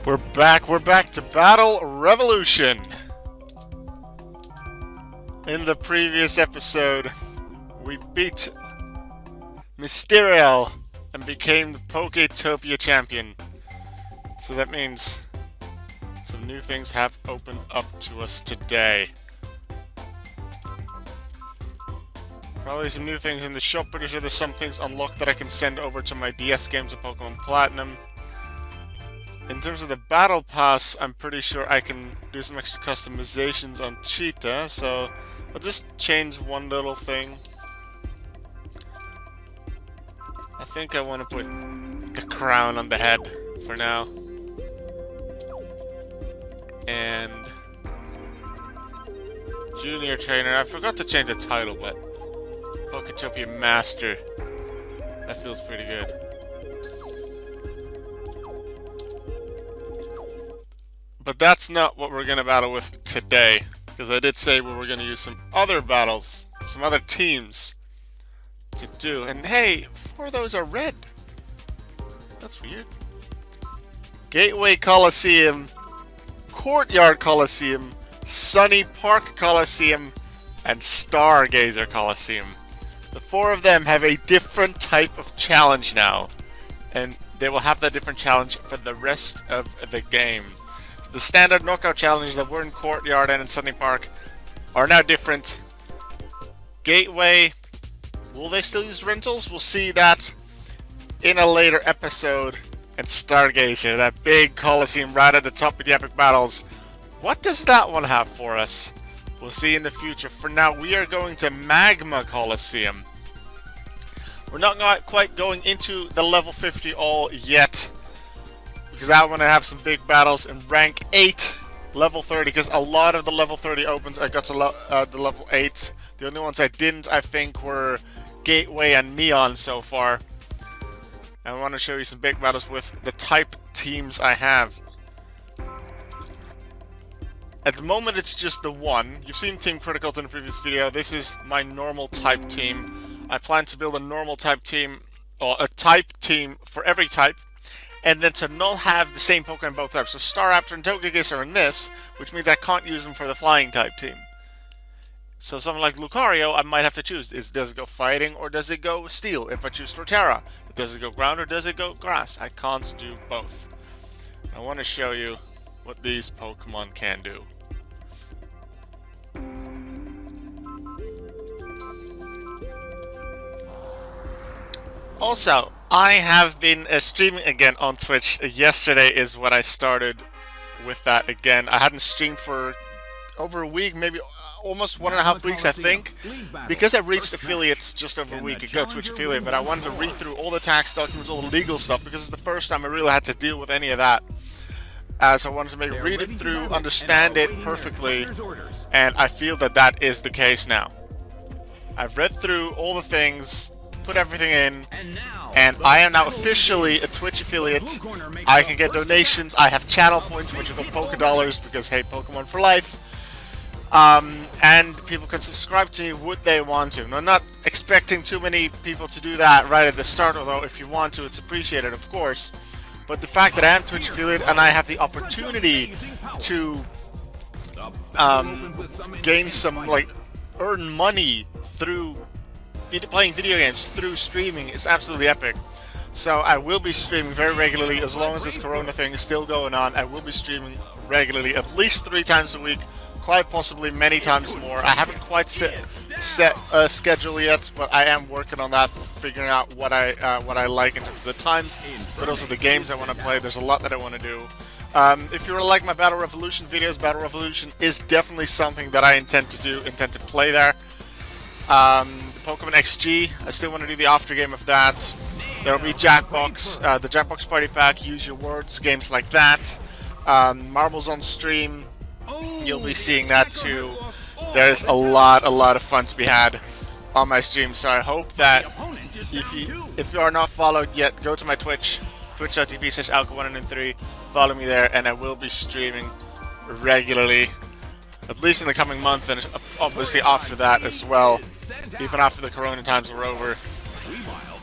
We're back to Battle Revolution! In the previous episode, we beat Mysteriel and became the Poketopia champion. So that means some new things have opened up to us today. Probably some new things in the shop, pretty sure there's some things unlocked that I can send over to my DS games of Pokemon Platinum. In terms of the Battle Pass, I'm pretty sure I can do some extra customizations on Cheetah, so I'll just change one little thing. I think I want to put the crown on the head for now. And Junior Trainer, I forgot to change the title, but Poketopia Master. That feels pretty good. But that's not what we're going to battle with today, because I did say we were going to use some other battles, some other teams to do. And hey, 4 of those are red. That's weird. Gateway Coliseum, Courtyard Coliseum, Sunny Park Coliseum, and Stargazer Coliseum. The 4 of them have a different type of challenge now, and they will have that different challenge for the rest of the game. The standard knockout challenges that were in Courtyard and in Sunny Park are now different. Gateway, will they still use rentals? We'll see that in a later episode. And Stargazer, that big Coliseum right at the top of the epic battles. What does that one have for us? We'll see in the future. For now, we are going to Magma Colosseum. We're not quite going into the level 50 all yet, because I want to have some big battles in rank 8, level 30, because a lot of the level 30 opens I got to the level 8. The only ones I didn't, I think, were Gateway and Neon so far. I want to show you some big battles with the type teams I have. At the moment, it's just the one. You've seen Team Criticals in the previous video. This is my normal type team. I plan to build a normal type team, or a type team for every type, and then to not have the same Pokemon in both types. So Staraptor and Togekiss are in this, which means I can't use them for the flying type team. So something like Lucario, I might have to choose. Does it go fighting or does it go steel? If I choose Torterra, does it go ground or does it go grass? I can't do both. I want to show you what these Pokemon can do. Also, I have been streaming again on Twitch. Yesterday is when I started with that again. I hadn't streamed for over a week, maybe almost 1.5 weeks, I think, because I reached affiliates just over a week ago, Twitch affiliate, but I wanted to read through all the tax documents, all the legal stuff, because it's the first time I really had to deal with any of that. So I wanted to read it through, understand it perfectly, and I feel that that is the case now. I've read through all the things, put everything in, and I am now officially a Twitch affiliate. I can get donations, I have channel points, which are called Poké Dollars, because hey, Pokemon for life. And people can subscribe to me would they want to. Now, I'm not expecting too many people to do that right at the start, although if you want to, it's appreciated, of course. But the fact that I am Twitch affiliate and I have the opportunity to gain some, earn money through playing video games, through streaming, is absolutely epic. So I will be streaming very regularly as long as this Corona thing is still going on. I will be streaming regularly, at least 3 times a week. Quite possibly many times more. I haven't quite set a schedule yet, but I am working on that, figuring out what I like in terms of the times, but also the games I want to play. There's a lot that I want to do. If you were like my Battle Revolution videos, Battle Revolution is definitely something that I intend to do, intend to play there. The Pokemon XG, I still want to do the after game of that. There will be Jackbox, the Jackbox Party Pack, Use Your Words, games like that. Marbles on Stream. You'll be seeing that too. There's a lot of fun to be had on my stream, so I hope that if you are not followed yet, go to my Twitch, twitch.tv/alka103, follow me there, and I will be streaming regularly, at least in the coming month, and obviously after that as well, even after the Corona times are over.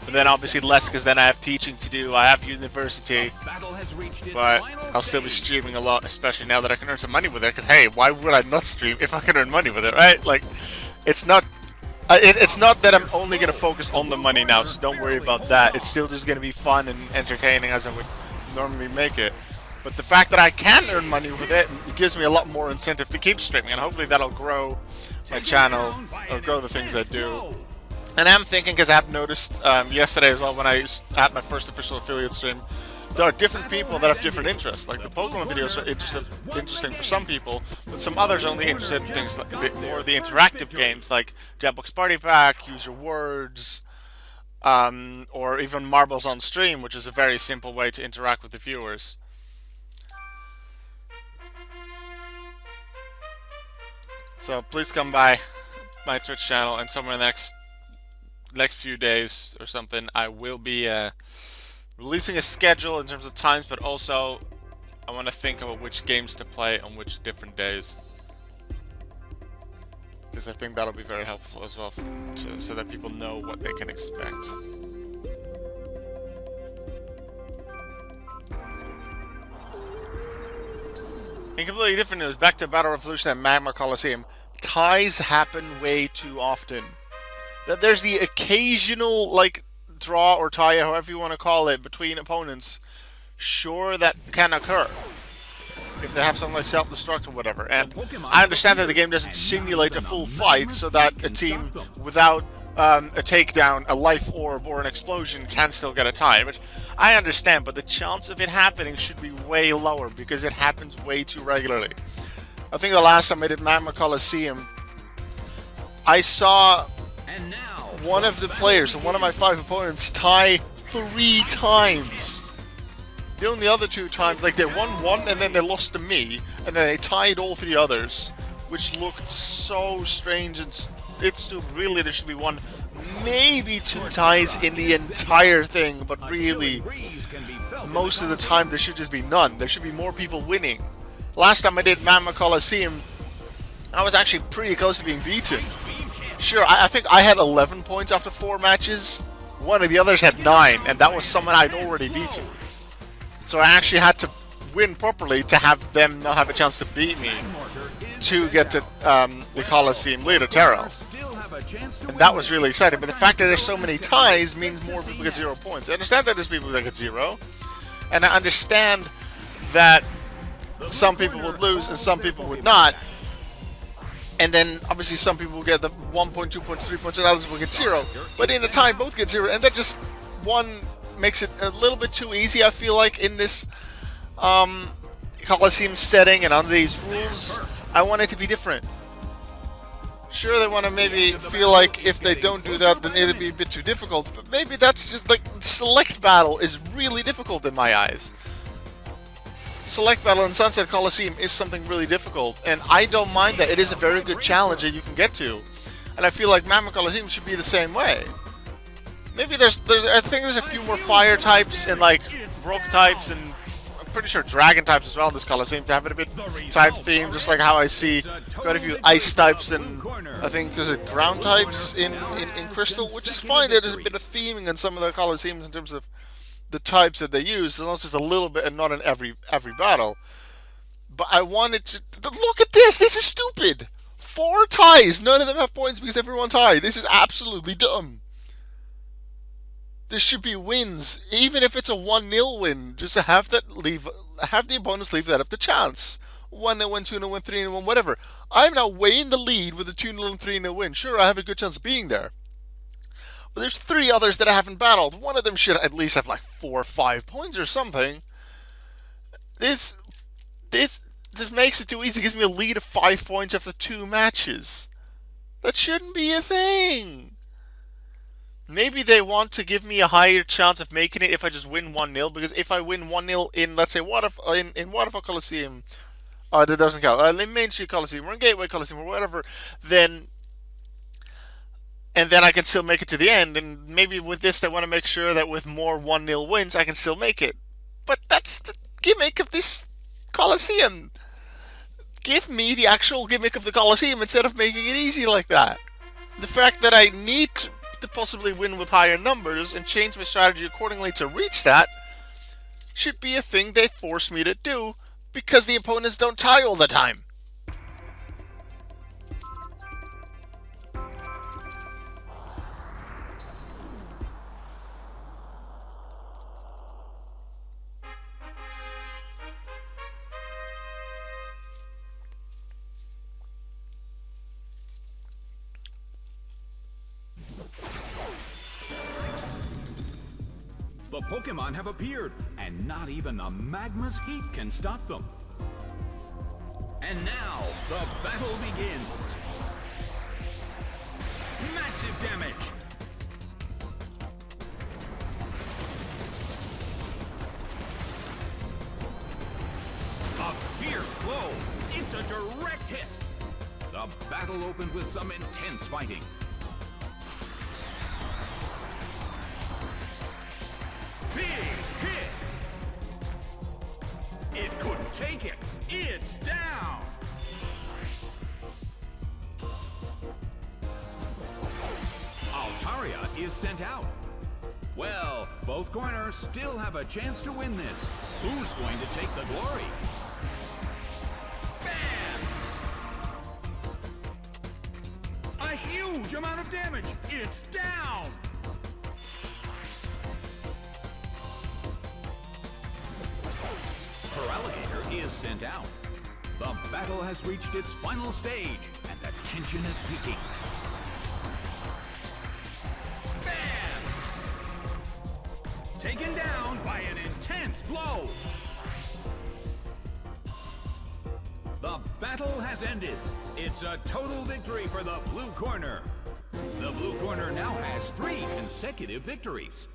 But then obviously less, because then I have teaching to do, I have university, but I'll still be streaming a lot, especially now that I can earn some money with it. Because hey, why would I not stream if I can earn money with it, right? Like, it's not. It's not that I'm only gonna focus on the money now, so don't worry about that. It's still just gonna be fun and entertaining as I would normally make it. But the fact that I can earn money with it, it gives me a lot more incentive to keep streaming, and hopefully that'll grow my channel or grow the things I do. And I'm thinking, because I have noticed yesterday as well when I had my first official affiliate stream, there are different people that have different interests. Like the Pokemon videos are interesting for some people, but some others are only interested in things like more the interactive games, like Jambox Party Pack, Use Your Words, or even Marbles on Stream, which is a very simple way to interact with the viewers. So please come by my Twitch channel, and somewhere in the next few days or something, I will be releasing a schedule in terms of times, but also I want to think about which games to play on which different days, because I think that'll be very helpful as well so that people know what they can expect. In completely different news, back to Battle Revolution and Magma Coliseum, ties happen way too often. That there's the occasional, like, draw or tie, however you want to call it, between opponents. Sure, that can occur if they have something like self-destruct or whatever. And I understand that the game doesn't simulate a full fight, so that a team without a takedown, a life orb, or an explosion can still get a tie. Which I understand, but the chance of it happening should be way lower because it happens way too regularly. I think the last time I did Magma Coliseum, I saw one of the players, one of my 5 opponents, tie 3 times. The only other 2 times, like they won one and then they lost to me, and then they tied all 3 others, which looked so strange and it's stupid. Really, there should be 1, maybe 2 ties in the entire thing, but really, most of the time there should just be none. There should be more people winning. Last time I did Magma Coliseum, I was actually pretty close to being beaten. Sure, I think I had 11 points after 4 matches. One of the others had 9, and that was someone I'd already beaten. So I actually had to win properly to have them not have a chance to beat me to get to the Coliseum leader, Terrell. And that was really exciting. But the fact that there's so many ties means more people get 0 points. I understand that there's people that get 0, and I understand that some people would lose and some people would not. And then, obviously, some people will get the 1 point, 2 points, 3 points, and others will get 0. But in the tie, both get 0, and that just, one, makes it a little bit too easy, I feel like, in this Coliseum setting and under these rules. I want it to be different. Sure, they want to maybe feel like if they don't do that, then it'll be a bit too difficult, but maybe that's just, like, Select Battle is really difficult in my eyes. Select Battle in Sunset Coliseum is something really difficult, and I don't mind that. It is a very good challenge that you can get to, and I feel like Magma Coliseum should be the same way. Maybe I think there's a few more fire types and like rock types, and I'm pretty sure dragon types as well in this Coliseum to have it a bit type theme, just like how I see quite a few ice types and I think there's ground types in Crystal, which is fine. There's a bit of theming in some of the Coliseums in terms of the types that they use, as long as it's a little bit and not in every battle. But I wanted to look at this. This is stupid. 4 ties. None of them have points because everyone tied. This is absolutely dumb. There should be wins, even if it's a 1-0 win. Just to have the opponents leave that up to chance. 1-0 win, 2-0 win, 3-0 win, whatever. I'm now way in the lead with a 2-0 and 3-0 win. Sure, I have a good chance of being there. But there's 3 others that I haven't battled. One of them should at least have like 4 or 5 points or something. This makes it too easy. It gives me a lead of 5 points after 2 matches. That shouldn't be a thing. Maybe they want to give me a higher chance of making it if I just win 1-0. Because if I win 1-0 in, let's say, in Waterfall Coliseum, that doesn't count. In Main Street Coliseum or in Gateway Coliseum or whatever, then I can still make it to the end. And maybe with this, they want to make sure that with more 1-0 wins, I can still make it. But that's the gimmick of this Coliseum. Give me the actual gimmick of the Coliseum instead of making it easy like that. The fact that I need to possibly win with higher numbers and change my strategy accordingly to reach that should be a thing they force me to do because the opponents don't tie all the time. The Pokémon have appeared, and not even the magma's heat can stop them. And now, the battle begins. Massive damage. A fierce blow. It's a direct hit. The battle opened with some intense fighting. Big hit! It couldn't take it. It's down! Altaria is sent out. Well, both corners still have a chance to win this. Who's going to take the glory? Bam! A huge amount of damage. It's down! Alligator is sent out. The battle has reached its final stage, and the tension is peaking. Bam! Taken down by an intense blow. The battle has ended. It's a total victory for the blue corner. The blue corner now has 3 consecutive victories.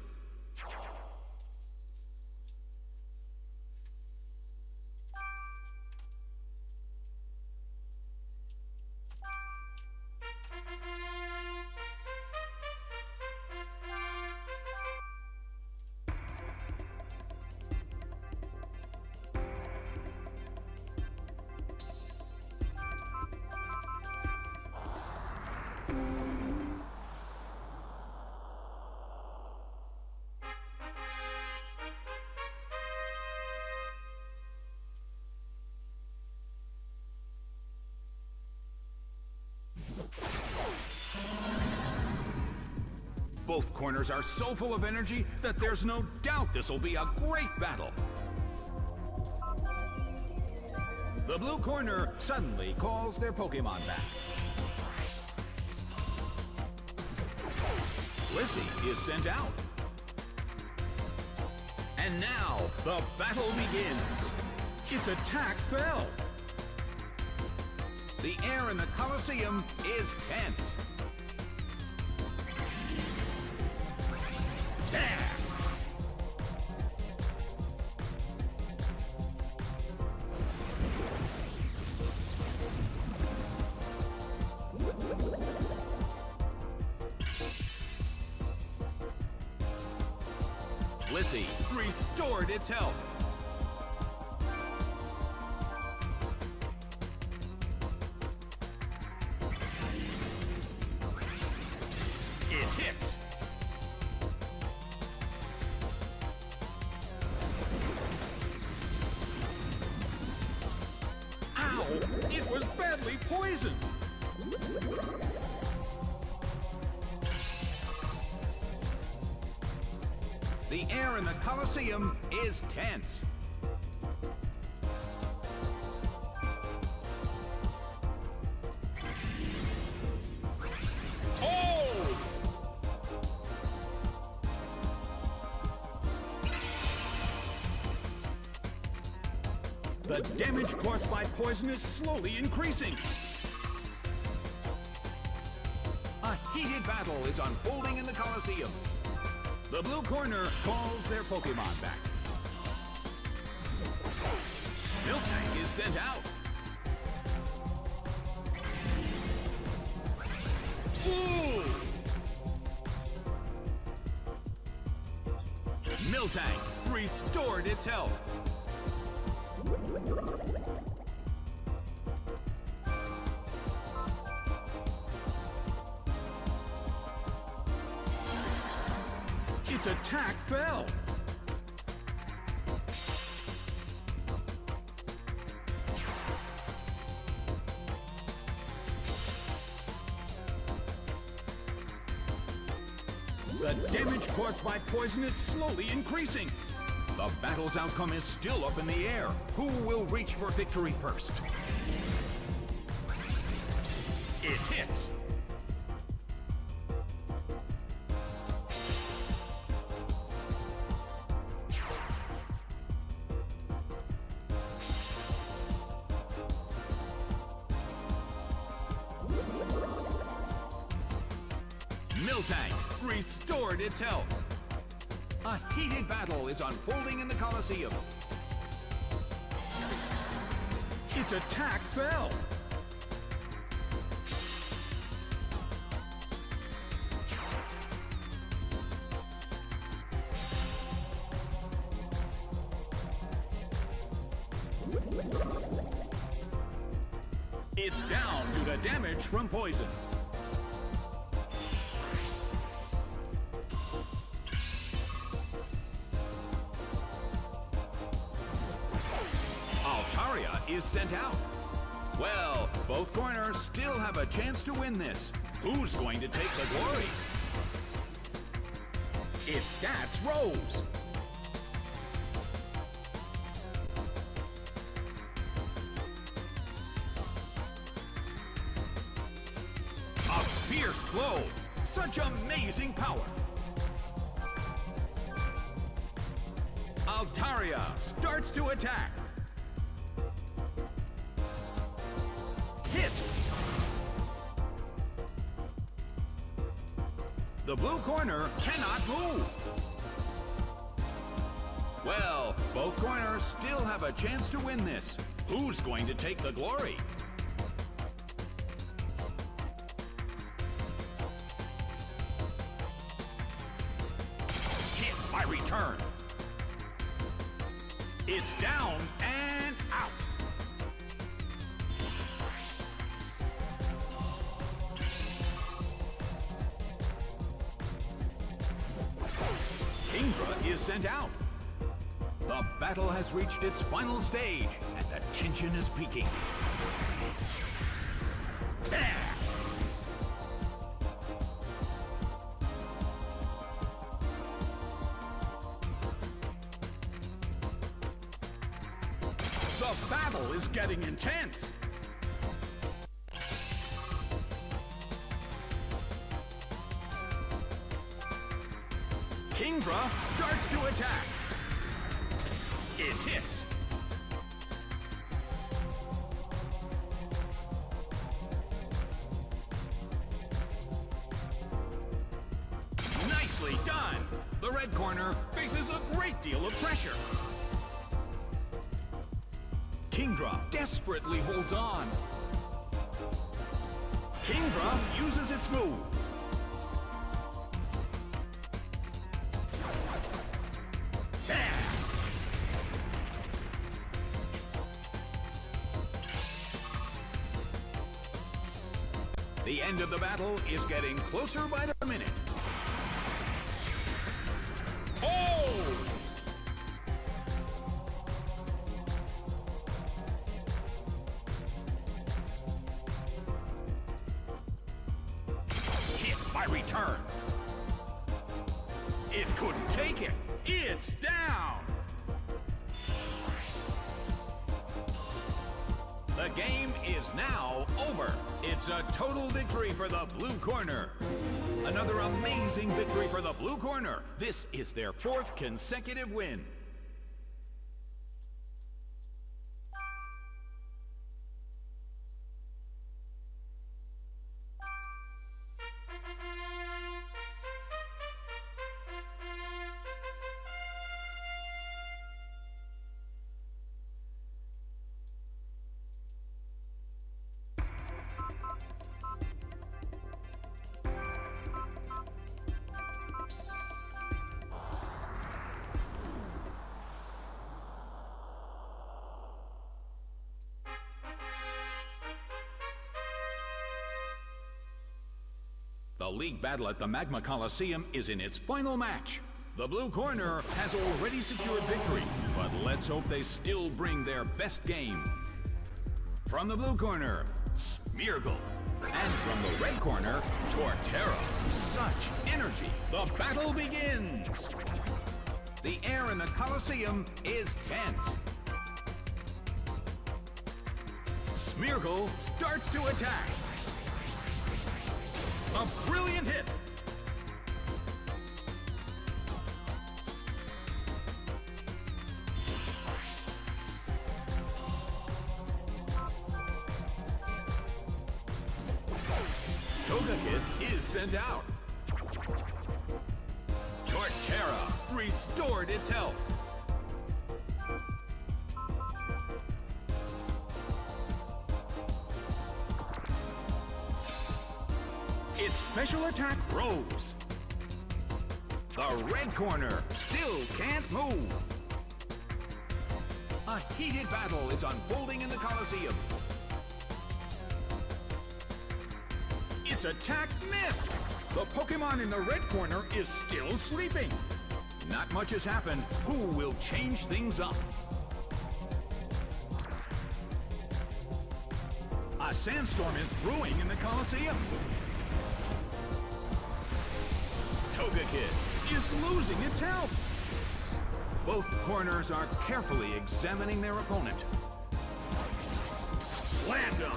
Both corners are so full of energy that there's no doubt this will be a great battle. The blue corner suddenly calls their Pokémon back. Lissy is sent out. And now the battle begins. Its attack fell. The air in the Colosseum is tense. Lissy restored its health. It hits. Ow! It was badly poisoned. The air in the Colosseum is tense. Oh! The damage caused by poison is slowly increasing. A heated battle is unfolding in the Colosseum. The blue corner calls their Pokémon back. Miltank is sent out. Ooh! Miltank restored its health. Its attack fell. The damage caused by poison is slowly increasing. The battle's outcome is still up in the air. Who will reach for victory first? It hits. Miltank restored its health. A heated battle is unfolding in the Colosseum. Its attack fell. It's down due to damage from poison. Is sent out. Well, both corners still have a chance to win this. Who's going to take the glory? Its stats rose. A fierce blow. Such amazing power. Altaria starts to attack. The blue corner cannot move. Well, both corners still have a chance to win this. Who's going to take the glory? Hit by return. It's down and out. Kingdra is sent out. The battle has reached its final stage, and the tension is peaking. The battle is getting intense. Kingdra starts to attack. It hits. Nicely done. The red corner faces a great deal of pressure. Kingdra desperately holds on. Kingdra uses its move. The end of the battle is getting closer by the minute. Oh! Hit by return. It couldn't take it. It's down. The game is now over. It's a total victory for the blue corner. Another amazing victory for the blue corner. This is their 4th consecutive win. The league battle at the Magma Coliseum is in its final match. The blue corner has already secured victory, but let's hope they still bring their best game. From the blue corner, Smeargle. And from the red corner, Torterra. Such energy. The battle begins. The air in the Colosseum is tense. Smeargle starts to attack. A brilliant hit. Togekiss is sent out. Torterra restored its health. Its special attack rose. The red corner still can't move. A heated battle is unfolding in the Colosseum. Its attack missed! The Pokemon in the red corner is still sleeping. Not much has happened. Who will change things up? A sandstorm is brewing in the Colosseum. Togekiss is losing its health. Both corners are carefully examining their opponent. Slammed him.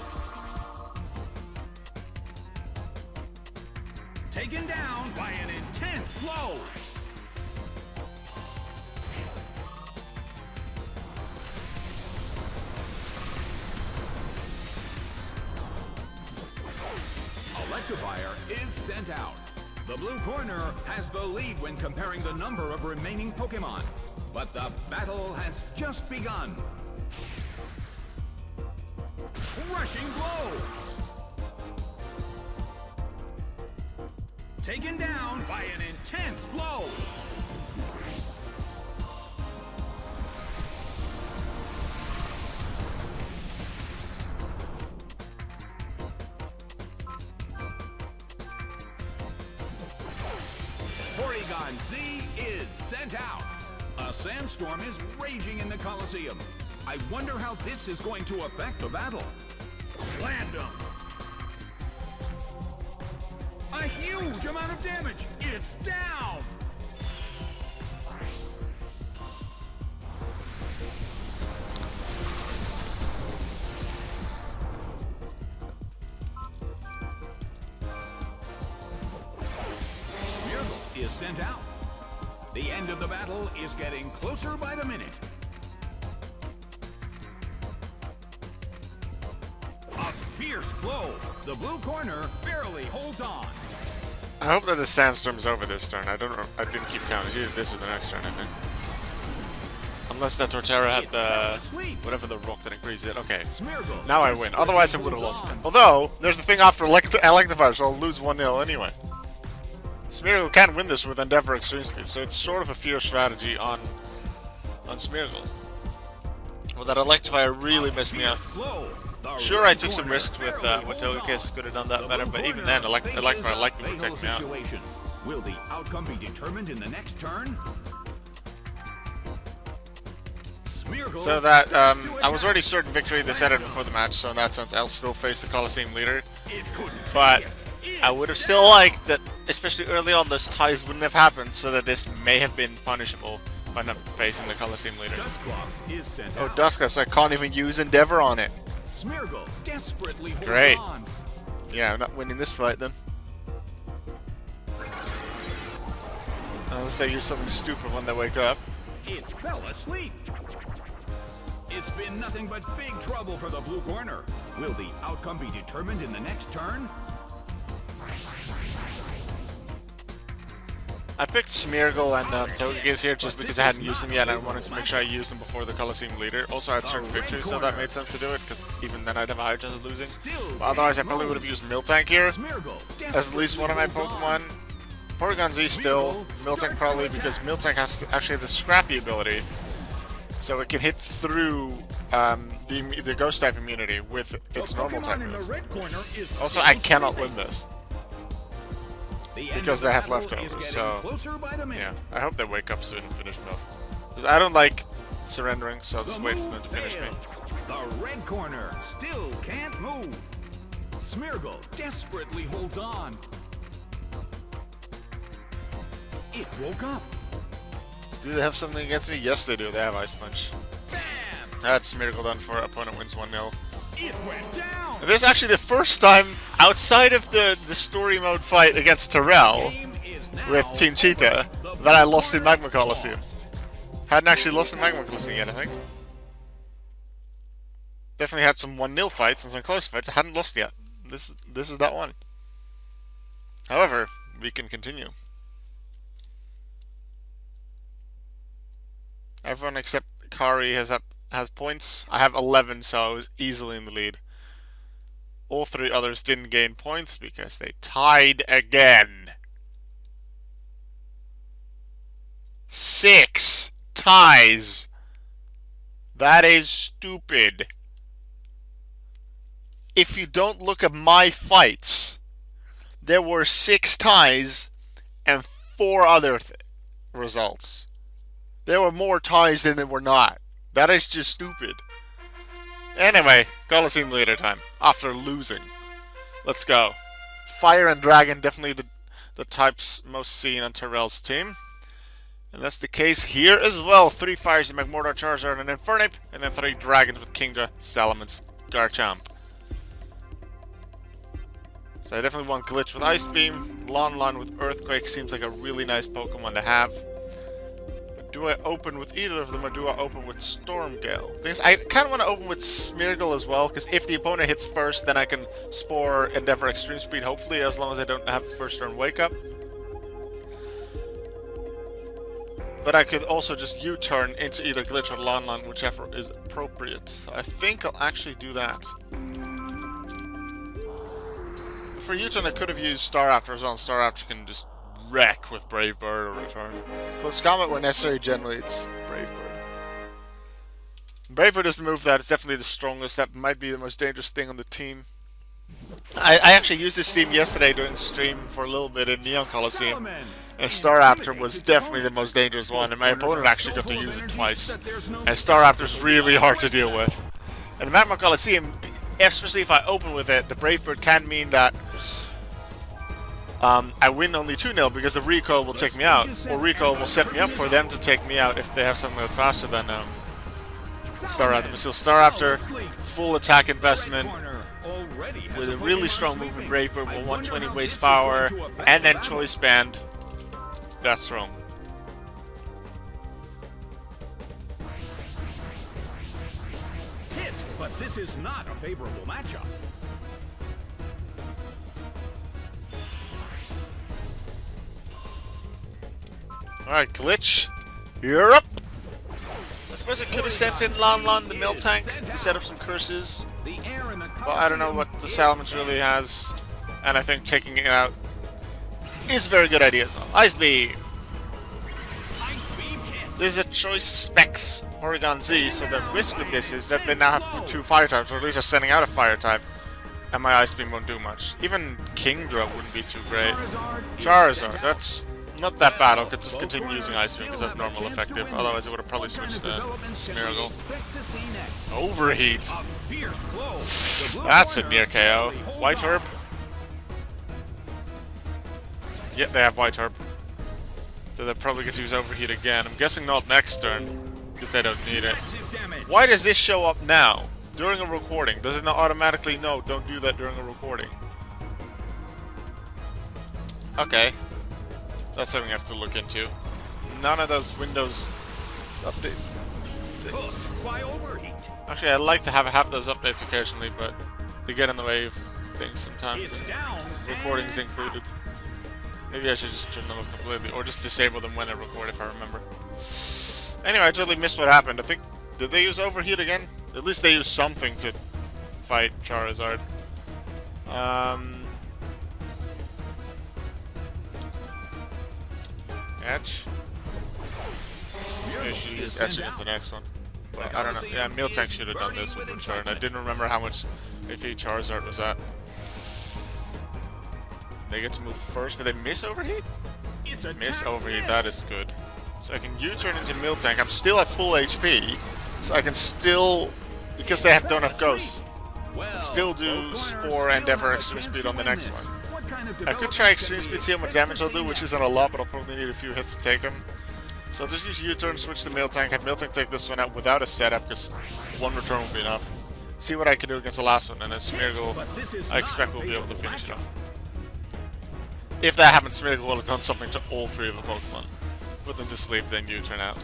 Taken down by an intense blow. Electivire is sent out. The blue corner has the lead when comparing the number of remaining Pokemon. But the battle has just begun. Rushing blow. Taken down by an intense blow. Porygon Z is sent out. A sandstorm is raging in the Colosseum. I wonder how this is going to affect the battle. Slammed him. A huge amount of damage. It's down. Smeargle is sent out. The end of the battle is getting closer by the minute. A fierce blow. The blue corner barely holds on. I hope that the sandstorm's over this turn. I didn't keep count. It's either this or the next turn, I think. Unless that Torterra had the whatever the rock that increased it. Okay. Now I win. Otherwise I would have lost it. Although, there's the thing after Electivire, so I'll lose 1-0 anyway. Smeargle can't win this with Endeavor Extreme Speed, so it's sort of a fear strategy on Smeargle. Well, that Electivire really messed me up. Sure, I took some risks with Togekiss, could have done that better, but even then, Electivire likely would take me out. Will the outcome be determined in the next turn? So that, I was already certain victory this edited before the match, so in that sense, I'll still face the Colosseum leader. But I would have still liked that, especially early on, those ties wouldn't have happened, so that this may have been punishable by not facing the Colosseum leader. Oh, Dusclops, I can't even use Endeavor on it. Great. Yeah, I'm not winning this fight then. Unless they use something stupid when they wake up. It fell asleep. It's been nothing but big trouble for the blue corner. Will the outcome be determined in the next turn? I picked Smeargle and Togekiss here just because I hadn't used them yet and I wanted to make sure I used them before the Colosseum leader. Also, I had certain victories, so that made sense to do it, because even then I'd have a higher chance of losing. But otherwise, I probably would have used Miltank here as at least one of my Pokemon. Porygon Z still, Miltank probably, because Miltank has actually the Scrappy ability, so it can hit through the Ghost type immunity with its normal type move. Also, I cannot win this because they have leftovers, so yeah, I hope they wake up soon and finish me off. Because I don't like surrendering, so I'll just wait for them to finish me. The red corner still can't move. Smeargle desperately holds on. It woke up. Do they have something against me? Yes, they do. They have Ice Punch. Bam! That's Miracle done for. Opponent wins 1-0. It went down. And this is actually the first time outside of the story mode fight against Terrell Game is now with Team Cheetah over. that I lost in Magma Colosseum. Hadn't actually lost in Magma Colosseum yet, I think. Definitely had some 1-0 fights and some close fights. I hadn't lost yet. This is that one. However, we can continue. Everyone except Kari has points. I have 11, so I was easily in the lead. All three others didn't gain points because they tied again. 6 ties. That is stupid. If you don't look at my fights, there were 6 ties and 4 other results. There were more ties than there were not. That is just stupid. Anyway, Coliseum leader time. After losing. Let's go. Fire and Dragon, definitely the types most seen on Terrell's team. And that's the case here as well. 3 fires in Magmortar, Charizard, and Infernape. And then 3 dragons with Kingdra, Salamence, Garchomp. So I definitely want Glitch with Ice Beam. Lon with Earthquake seems like a really nice Pokemon to have. Do I open with either of them, or do I open with Stormgale? The thing is, I kind of want to open with Smeargle as well, because if the opponent hits first, then I can Spore Endeavor Extreme Speed, hopefully, as long as I don't have first turn Wake Up. But I could also just U-turn into either Glitch or Lon, whichever is appropriate. So I think I'll actually do that. For U-turn, I could have used Staraptor as well. Staraptor can just wreck with Brave Bird or Return. Close Combat where necessary, generally it's Brave Bird. Brave Bird is the move that is definitely the strongest. That might be the most dangerous thing on the team. I actually used this team yesterday during the stream for a little bit in Neon Coliseum. And Staraptor was definitely the most dangerous one, and my opponent actually got to use it twice. And Staraptor's really hard to deal with. And Magma Coliseum, especially if I open with it, the Brave Bird can mean that I win only 2-0 because the recoil will take me out, or recoil will set me up for them to take me out if they have something that's faster than Staraptor. So Staraptor, full attack investment with a really strong move in Brave Bird with 120 waste power and then Choice Band. That's strong. Hit, but this is not a favorable matchup. Alright, Glitch, you're up! I suppose I could have sent in Lon, the Miltank, to set up some curses. But I don't know what the Salamence really has. And I think taking it out is a very good idea as well. Ice Beam! This is a choice specs Porygon Z, so the risk with this is that they now have 2 fire types, or at least are sending out a fire type. And my Ice Beam won't do much. Even Kingdra wouldn't be too great. Charizard, that's not that bad. I could just continue using Ice Beam because that's normal effective. Otherwise, I would have probably switched to Smeargle. Overheat. That's a near KO. White Herb. Yep, they have White Herb. So they'll probably get to use Overheat again. I'm guessing not next turn because they don't need it. Why does this show up now? During a recording. Does it not automatically? No, don't do that during a recording. Okay. That's something I have to look into. None of those Windows update things. Actually, I'd like to have those updates occasionally, but they get in the way of things sometimes. And recordings included. Maybe I should just turn them off completely, or just disable them when I record if I remember. Anyway, I totally missed what happened. I think, did they use Overheat again? At least they used something to fight Charizard. Edge? Maybe I should use Edge against the next one. But I don't know. Yeah, Miltank should have done this with Charizard. I didn't remember how much AP Charizard was at. They get to move first, but they miss Overheat? Miss Overheat, that is good. So I can U-turn into Miltank. I'm still at full HP, so I can still, because they don't have Ghosts, Still do Spore and Endeavor Extreme Speed on the next one. I could try Extreme Speed, see how much damage I'll do, which isn't a lot, but I'll probably need a few hits to take him. So I'll just use U-turn, switch to Miltank, have Miltank take this one out without a setup, because one return will be enough. See what I can do against the last one, and then Smeargle, I expect we'll be able to finish it off. If that happens, Smeargle will have done something to all three of the Pokemon. Put them to sleep, then U-turn out.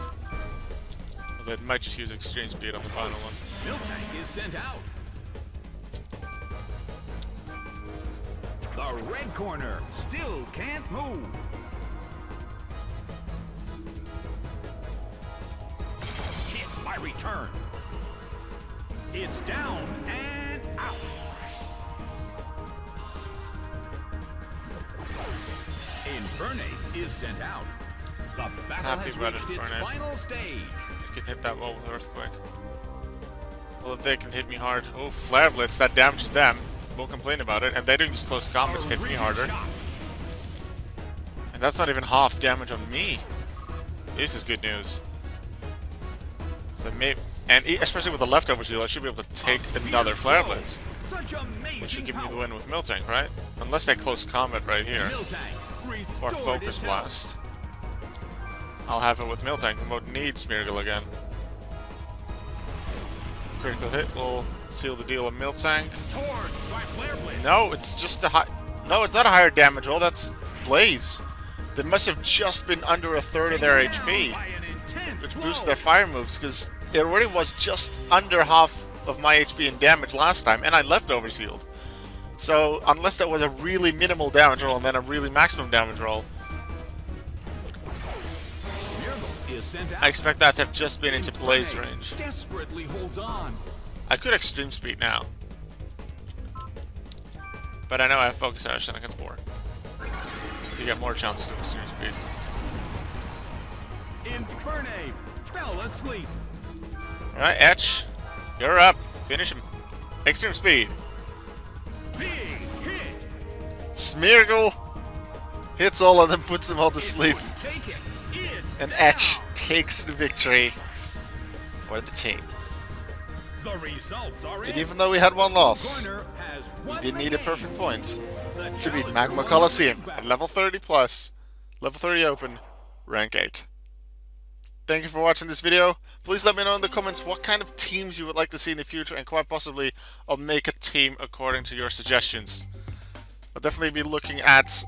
Although it might just use Extreme Speed on the final one. Miltank is sent out. The red corner still can't move. Hit by return. It's down and out. Infernape is sent out. The battle Happy has about reached its Infernape. final stage. I can hit that wall with Earthquake. Well, they can hit me hard. Oh, Flare Blitz, that damages them. Won't complain about it. And they don't use close combat to hit me harder. And that's not even half damage on me. This is good news. So maybe, and especially with the leftover shield, I should be able to take another Flare Blitz. Which should give me the win with Miltank, right? Unless they close combat right here. Or Focus Blast. I'll have it with Miltank. We won't need Smeargle again. Critical hit will seal the deal with Miltank. No, it's just a high. No, it's not a higher damage roll. That's Blaze. They must have just been under a third of their HP, which boosted their fire moves because it already was just under half of my HP and damage last time, and I leftover sealed. So unless that was a really minimal damage roll and then a really maximum damage roll, I expect that to have just been into Blaze range. I could Extreme Speed now, but I know I have Focus Ash and I can Spore to get more chances to Extreme Speed. Infernape fell asleep. Alright, Etch, you're up. Finish him. Extreme Speed. Big hit. Smeargle hits all of them, puts them all to sleep. Take it. It's And down. Etch takes the victory for the team. The results are And in. even though we had one loss, Corner has we won did the need a game. perfect point The to beat challenge Magma will Coliseum be at back. level 30 plus, level 30 open, rank 8. Thank you for watching this video. Please let me know in the comments what kind of teams you would like to see in the future, and quite possibly I'll make a team according to your suggestions. I'll definitely be looking at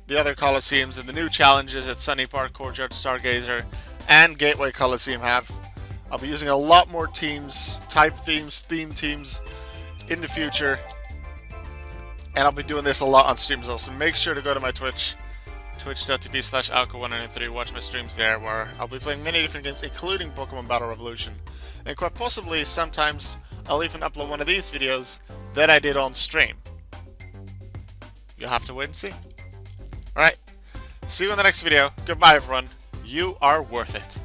the other Colosseums and the new challenges that Sunny Park, Courtyard, Stargazer, and Gateway Coliseum have. I'll be using a lot more teams, type themes, theme teams in the future. And I'll be doing this a lot on streams also. Make sure to go to my Twitch, twitch.tv/alka193. Watch my streams there, where I'll be playing many different games, including Pokemon Battle Revolution. And quite possibly, sometimes, I'll even upload one of these videos that I did on stream. You'll have to wait and see. Alright, see you in the next video. Goodbye, everyone. You are worth it.